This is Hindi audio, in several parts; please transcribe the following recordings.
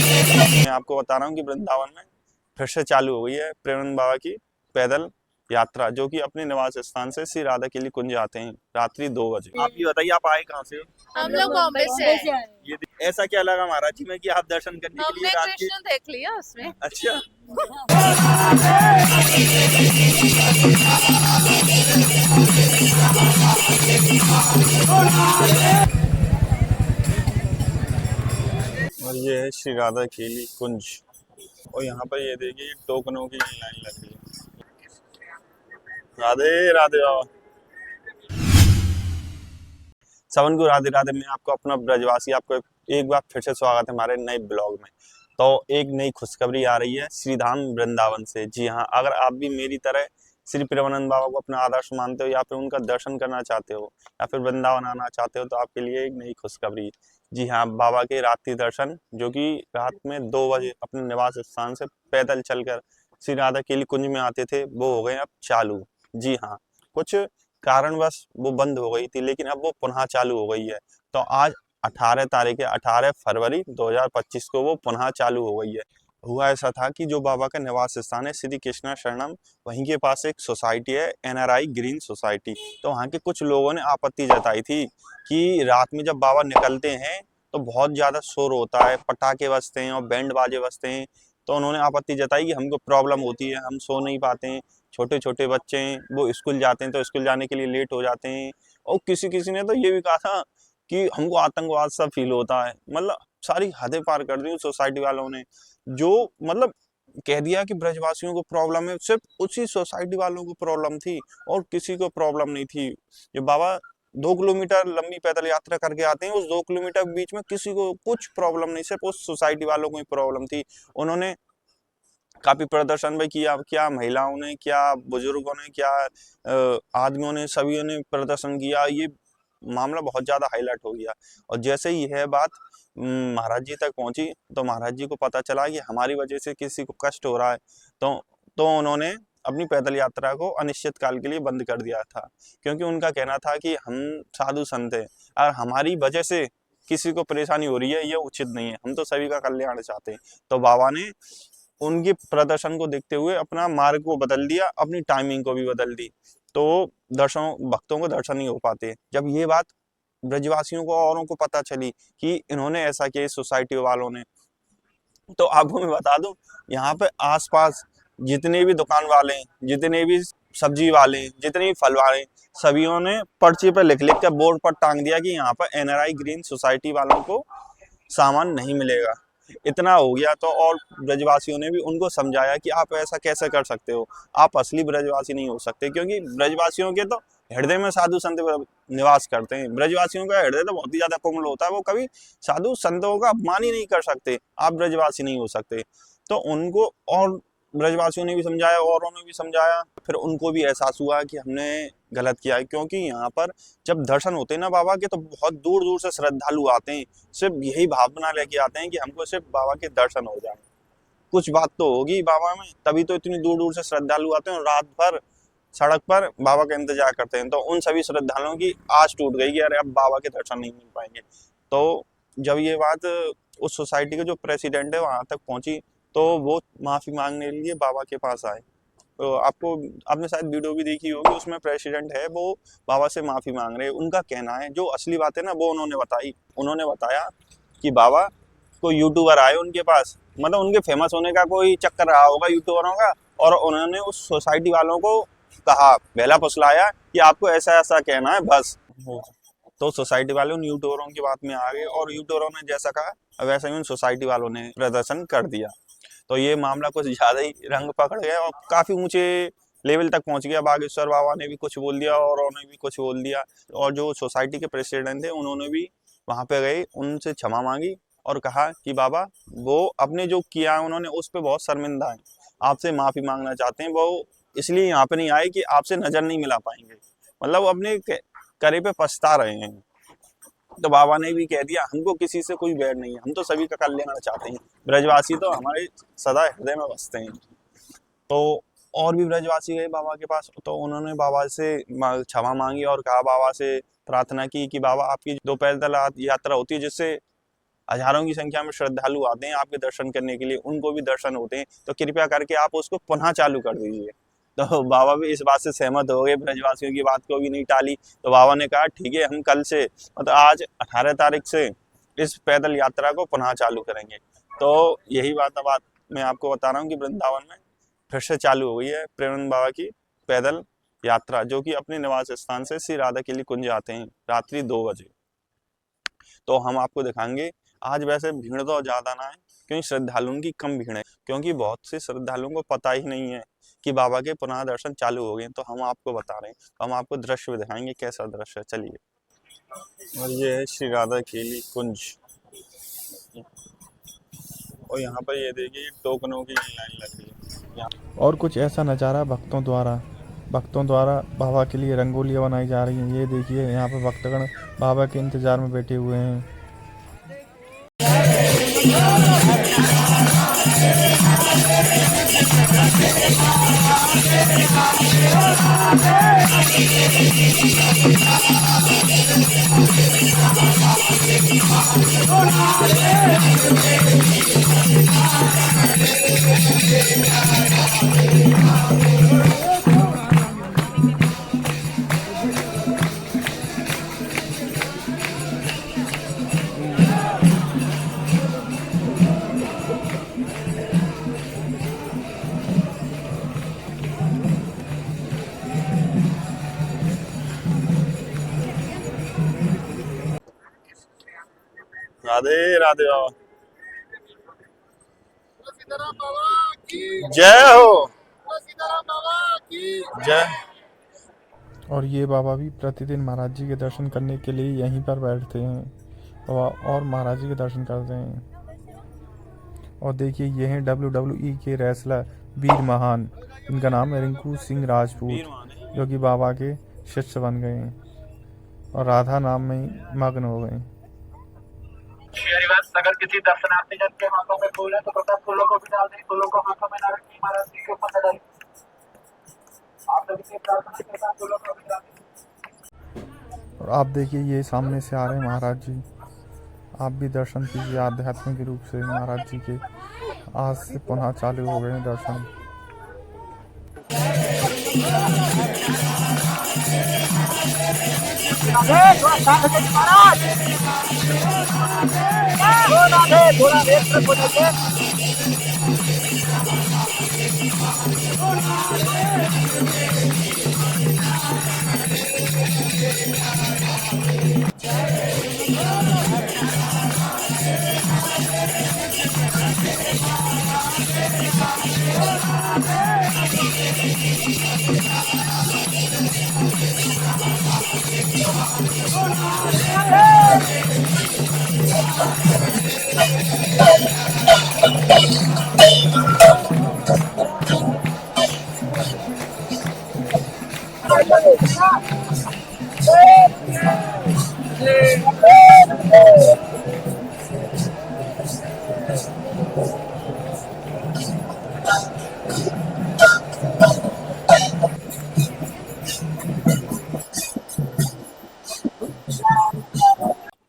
मैं आपको बता रहा हूँ कि वृंदावन में फिर से चालू हो गई है प्रेमानंद बाबा की पैदल यात्रा, जो कि अपने निवास स्थान से श्री राधा के लिए कुंज आते हैं रात्रि 2 बजे। आप ये बताइए, आप आए कहाँ से हो? हम लोग बॉम्बे से हैं। ऐसा क्या लगा महाराज जी में कि आप दर्शन करने के लिए हमने रात के? कृष्ण देख लिया उसमें। अच्छा। और ये है श्री राधा केली कुंज, और यहाँ पर ये देखिए टोकनों की लाइन लग रही है। राधे राधे बाबा। सबन को राधे राधे। मैं आपको अपना ब्रजवासी, आपको एक बार फिर से स्वागत है हमारे नए ब्लॉग में। तो एक नई खुशखबरी आ रही है श्रीधाम वृंदावन से। जी हाँ, अगर आप भी मेरी तरह श्री प्रेमानंद बाबा को अपना आदर्श मानते हो, या फिर उनका दर्शन करना चाहते हो, या फिर वृंदावन आना चाहते हो, तो आपके लिए एक नई खुशखबरी। जी हाँ, बाबा के रात्रि दर्शन, जो कि रात में 2 बजे अपने निवास स्थान से पैदल चलकर श्री राधा केली कुंज में आते थे, वो हो गए अब चालू। जी हाँ, कुछ कारणवश वो बंद हो गई थी, लेकिन अब वो पुनः चालू हो गई है। तो आज 18 फरवरी 2025 को वो पुनः चालू हो गई है। हुआ ऐसा था कि जो बाबा का निवास स्थान है श्री कृष्णा शरणम, वहीं के पास एक सोसाइटी है NRI ग्रीन सोसाइटी। तो वहाँ के कुछ लोगों ने आपत्ति जताई थी कि रात में जब बाबा निकलते हैं तो बहुत ज्यादा शोर होता है, पटाखे बजते हैं और बैंड बाजे बजते हैं। तो उन्होंने आपत्ति जताई कि हमको प्रॉब्लम होती है, हम सो नहीं पाते हैं, छोटे छोटे बच्चे हैं, वो स्कूल जाते हैं तो स्कूल जाने के लिए लेट हो जाते हैं। और किसी किसी ने तो ये भी कहा था कि हमको आतंकवाद सा फील होता है। मतलब सारी हदें पार कर दी उस सोसाइटी वालों ने, जो मतलब कह दिया कि ब्रजवासियों को प्रॉब्लम है, सिर्फ उसी सोसाइटी वालों को प्रॉब्लम थी और किसी को प्रॉब्लम नहीं थी। जो बाबा 2 किलोमीटर लंबी पैदल यात्रा करके आते हैं, उस 2 किलोमीटर के बीच में किसी को कुछ प्रॉब्लम नहीं, सिर्फ उस सोसाइटी वालों को ही प्रॉब्लम थी। उन्होंने काफी प्रदर्शन भी किया, क्या महिलाओं ने, क्या बुजुर्गों ने, क्या आदमियों ने, सभी ने प्रदर्शन किया। ये मामला बहुत ज्यादा हाईलाइट हो गया। और जैसे ही यह बात महाराज जी तक पहुंची, तो महाराज जी को पता चला कि हमारी वजह से किसी को कष्ट हो रहा है। तो उन्होंने अपनी पैदल यात्रा को अनिश्चित काल के लिए बंद कर दिया था, क्योंकि उनका कहना था कि हम साधु संत हैं, और हमारी वजह से किसी को परेशानी हो रही है, ये उचित नहीं है, हम तो सभी का कल्याण चाहते हैं। तो बाबा ने उनके प्रदर्शन को देखते हुए अपना मार्ग को बदल दिया, अपनी टाइमिंग को भी बदल दी। तो दर्शनों भक्तों को दर्शन नहीं हो पाते। जब ये बात ब्रजवासियों को औरों को पता चली कि इन्होंने ऐसा किया इस सोसाइटी वालों ने, तो आपको मैं बता दूं, यहाँ पे आसपास जितने भी दुकान वाले हैं, जितने भी सब्जी वाले हैं, जितने भी फल वाले हैं, सभीयों ने पर्ची पे लिख लिख कर बोर्ड पर टांग दिया कि यहाँ पर NRI ग्रीन सोसाइटी वालों को सामान नहीं मिलेगा। इतना हो गया तो और ब्रजवासियों ने भी उनको समझाया कि आप ऐसा कैसे कर सकते हो, आप असली ब्रजवासी नहीं हो सकते, क्योंकि ब्रजवासियों के तो हृदय में साधु संत निवास करते हैं। ब्रजवासियों का हृदय तो बहुत ही ज्यादा कोमल होता है, वो कभी साधु संतों का अपमान ही नहीं कर सकते, आप ब्रजवासी नहीं हो सकते। तो उनको और ब्रजवासियों ने भी समझाया, औरों ने भी समझाया, फिर उनको भी एहसास हुआ कि हमने गलत किया है। क्योंकि यहाँ पर जब दर्शन होते हैं ना बाबा के, तो बहुत दूर दूर से श्रद्धालु आते हैं, सिर्फ यही भावना लेके आते हैं कि हमको सिर्फ बाबा के दर्शन हो जाए। कुछ बात तो होगी बाबा में, तभी तो इतनी दूर दूर से श्रद्धालु आते हैं और रात भर सड़क पर बाबा का इंतजार करते हैं। तो उन सभी श्रद्धालुओं की आस टूट गई कि अरे अब बाबा के दर्शन नहीं मिल पाएंगे। तो जब ये बात उस सोसाइटी के जो प्रेसिडेंट है वहां तक पहुंची, तो वो माफी मांगने के लिए बाबा के पास आए। तो आपने शायद वीडियो भी देखी होगी, उसमें प्रेसिडेंट है वो बाबा से माफी मांग रहे हैं। उनका कहना है, जो असली बात है ना वो उन्होंने बताई। उन्होंने बताया कि बाबा को यूट्यूबर आए उनके पास, मतलब उनके फेमस होने का कोई चक्कर रहा होगा यूट्यूबरों का, और उन्होंने उस सोसाइटी वालों को कहा, पहला फुसलाया कि आपको ऐसा ऐसा कहना है बस। तो सोसाइटी वाले उन यूट्यूबरों की बात में आ गए, और यूट्यूबरों ने जैसा कहा वैसा ही उन सोसाइटी वालों ने प्रदर्शन कर दिया। तो ये मामला कुछ ज्यादा ही रंग पकड़ गया और काफी ऊंचे लेवल तक पहुंच गया। बागेश्वर बाबा ने भी कुछ बोल दिया और उन्होंने भी कुछ बोल दिया, और जो सोसाइटी के प्रेसिडेंट थे उन्होंने भी वहां पे गए, उनसे क्षमा मांगी और कहा कि बाबा वो अपने जो किया है उन्होंने उस पर बहुत शर्मिंदा है, आपसे माफी मांगना चाहते हैं। वो इसलिए यहाँ पे नहीं आए कि आपसे नजर नहीं मिला पाएंगे, मतलब अपने करे पे पछता रहे हैं। तो बाबा ने भी कह दिया हमको किसी से कोई बैर नहीं है, हम तो सभी का कल्याण चाहते हैं, ब्रजवासी तो हमारे सदा हृदय में बसते हैं। तो और भी ब्रजवासी गए बाबा के पास, तो उन्होंने बाबा से क्षमा मांगी और कहा, बाबा से प्रार्थना की कि बाबा आपकी जो पैदल यात्रा होती है जिससे हजारों की संख्या में श्रद्धालु आते हैं आपके दर्शन करने के लिए, उनको भी दर्शन होते हैं, तो कृपया करके आप उसको पुनः चालू कर दीजिए। तो बाबा भी इस बात से सहमत हो गए, ब्रजवासियों की बात को भी नहीं टाली। तो बाबा ने कहा ठीक है, हम कल से मतलब आज 18 तारीख से इस पैदल यात्रा को पुनः चालू करेंगे। तो यही बात मैं आपको बता रहा हूँ कि वृंदावन में फिर से चालू हो गई है प्रेमानंद बाबा की पैदल यात्रा, जो कि अपने निवास स्थान से श्री राधा केली कुंज आते हैं रात्रि 2 बजे। तो हम आपको दिखाएंगे। आज वैसे भीड़ तो ज्यादा ना है, क्योंकि श्रद्धालुओं की कम भीड़ है, क्योंकि बहुत से श्रद्धालुओं को पता ही नहीं है कि बाबा के पुनः दर्शन चालू हो गए। तो हम आपको बता रहे हैं, तो हम आपको दृश्य भी दिखाएंगे कैसा दृश्य है। चलिए। और ये है श्री राधा केली कुंज, और यहाँ पर ये देखिए टोकनों की लाइन लग रही है। और कुछ ऐसा नज़ारा भक्तों द्वारा बाबा के लिए रंगोलियाँ बनाई जा रही हैं। ये देखिए यहाँ पर भक्तगण बाबा के इंतज़ार में बैठे हुए हैं। राधे राधे बाबा, जय हो, जय। और ये बाबा भी प्रतिदिन महाराज जी के दर्शन करने के लिए यहीं पर बैठते हैं और महाराज जी के दर्शन करते हैं। और देखिए ये हैं WWE के रेसलर वीर महान, इनका नाम है रिंकू सिंह राजपूत, जो कि बाबा के शिष्य बन गए हैं और राधा नाम में ही मग्न हो गए। अगर किसी दर्शनार्थी जन के हाथों में फूल है तो प्रथम फूलों को भी डाल दें, फूलों को हाथों में ना रखें, महाराज जी के ऊपर डालें। आप सभी की प्रार्थना के साथ फूलों को भी डाल दें। और आप देखिए ये सामने से आ रहे हैं महाराज जी, आप भी दर्शन कीजिए आध्यात्मिक रूप से महाराज जी के। आज से पुनः चालू हो गए हैं दर्शन। थोड़ा वेट करो।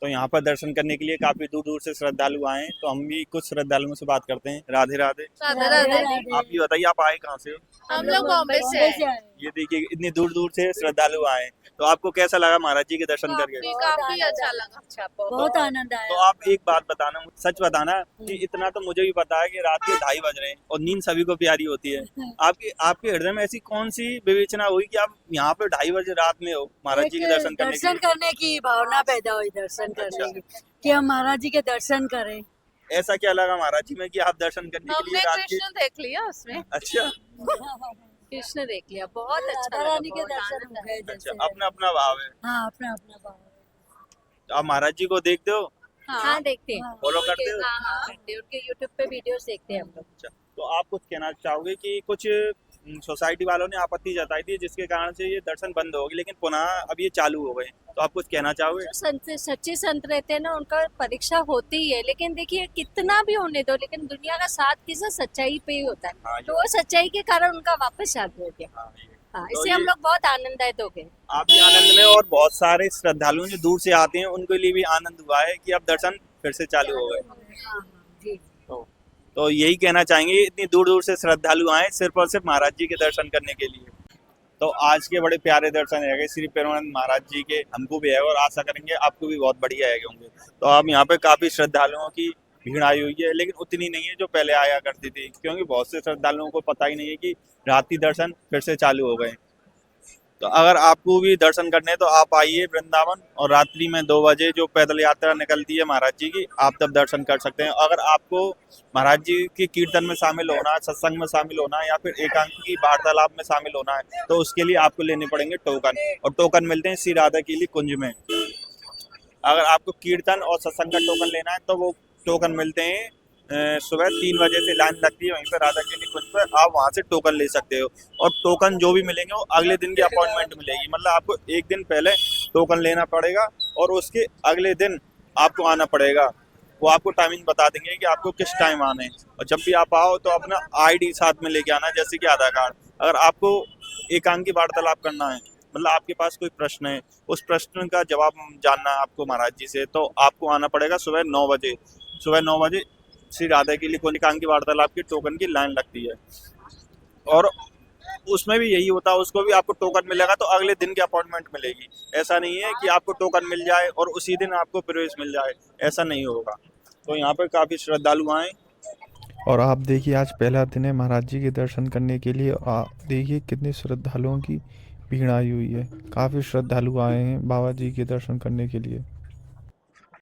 तो यहाँ पर दर्शन करने के लिए काफी दूर दूर से श्रद्धालु आए हैं, तो हम भी कुछ श्रद्धालुओं से बात करते हैं। राधे राधे। राधे राधे। आप ये बताइए, आप आए कहाँ से हो? हम लोग बॉम्बे से हैं। ये देखिए इतनी दूर दूर से श्रद्धालु आए हैं, तो आपको कैसा लगा महाराज जी के दर्शन करके? काफी अच्छा लगा। अच्छा, बहुत आनंद आया। तो आप एक बात बताना, सच बताना कि इतना तो मुझे भी पता है कि रात के 2:30 बज रहे हैं और नींद सभी को प्यारी होती है। आपके हृदय में ऐसी कौन सी विवेचना हुई कि आप यहाँ पे 2:30 बजे रात में हो महाराज जी के दर्शन करने की भावना पैदा हुई दर्शन करने की, कि हम महाराज जी के दर्शन करें। ऐसा क्या लगा महाराज जी में कि आप दर्शन करने के लिए हमने रात के? कृष्ण देख लिया उसमें। अच्छा कृष्ण देख लिया, बहुत अच्छा राधा लगा, रानी के बहुत दर्शन आनंद हो गए अच्छा, जैसे। अपना अपना भाव है। हाँ, अपना अपना भाव है। तो आप महाराज जी को देखते हो, आया। हाँ, देखते हैं। फॉलो करते हो? हाँ, करते हैं, उनके YouTube पे वीडियोस देखते हैं हम लोग। अच्छा, तो आप कुछ कहना चाहोगे कि कुछ सोसाइटी वालों ने आपत्ति जताई थी जिसके कारण से ये दर्शन बंद हो गए, लेकिन पुनः अब ये चालू हो गए, तो आप कुछ कहना चाहोगे? जो संत सच्चे संत रहते हैं ना, उनका परीक्षा होती ही है, लेकिन देखिए कितना भी होने दो, लेकिन दुनिया का साथ किसी सच्चाई पे ही होता हाँ, है। तो वो सच्चाई के कारण उनका वापस चालू हो गया। हाँ, ये। हाँ, तो इससे हम ये- लोग बहुत आनंदित हो गए। आप भी आनंद में, और बहुत सारे श्रद्धालु जो दूर से आते हैं उनके लिए भी आनंद हुआ है कि अब दर्शन फिर से चालू हो गए। तो यही कहना चाहेंगे, इतनी दूर दूर से श्रद्धालु आए सिर्फ और सिर्फ महाराज जी के दर्शन करने के लिए। तो आज के बड़े प्यारे दर्शन है श्री प्रेमानंद महाराज जी के, हमको भी है और आशा करेंगे आपको भी बहुत बढ़िया है होंगे। तो अब यहाँ पे काफी श्रद्धालुओं की भीड़ आई हुई है, लेकिन उतनी नहीं है जो पहले आया करती थी, क्योंकि बहुत से श्रद्धालुओं को पता ही नहीं है कि रात्रि दर्शन फिर से चालू हो गए। तो अगर आपको भी दर्शन करने हैं तो आप आइए वृंदावन, और रात्रि में 2 बजे जो पैदल यात्रा निकलती है महाराज जी की, आप तब दर्शन कर सकते हैं। अगर आपको महाराज जी की कीर्तन में शामिल होना है, सत्संग में शामिल होना है, या फिर एकांकी वार्तालाप में शामिल होना है, तो उसके लिए आपको लेने पड़ेंगे टोकन, और टोकन मिलते हैं श्री राधा कीली कुंज में। अगर आपको कीर्तन और सत्संग का टोकन लेना है तो वो टोकन मिलते हैं सुबह 3 बजे से लाइन लगती है वहीं पर राधा कीली कुंज पर, आप वहां से टोकन ले सकते हो। और टोकन जो भी मिलेंगे वो अगले दिन की अपॉइंटमेंट मिलेगी, मतलब आपको एक दिन पहले टोकन लेना पड़ेगा और उसके अगले दिन आपको आना पड़ेगा। वो आपको टाइमिंग बता देंगे कि आपको किस टाइम आना है। और जब भी आप आओ तो अपना ID साथ में लेके आना, जैसे कि आधार कार्ड। अगर आपको एकांकी वार्तालाप करना है, मतलब आपके पास कोई प्रश्न है, उस प्रश्न का जवाब जानना है आपको महाराज जी से, तो आपको आना पड़ेगा सुबह 9 बजे। सुबह 9 बजे श्री राधा के लिए एकांकी वार्तालाप की टोकन की लाइन लगती है, और उसमें भी यही होता है, उसको भी आपको टोकन मिलेगा तो अगले दिन की अपॉइंटमेंट मिलेगी। ऐसा नहीं है कि आपको टोकन मिल जाए और उसी दिन आपको प्रवेश मिल जाए, ऐसा नहीं होगा। तो यहाँ पर काफ़ी श्रद्धालु आए। और आप देखिए आज पहला दिन है महाराज जी के दर्शन करने के लिए, आप देखिए कितने श्रद्धालुओं की भीड़ आई हुई है। काफ़ी श्रद्धालु आए हैं बाबा जी के दर्शन करने के लिए।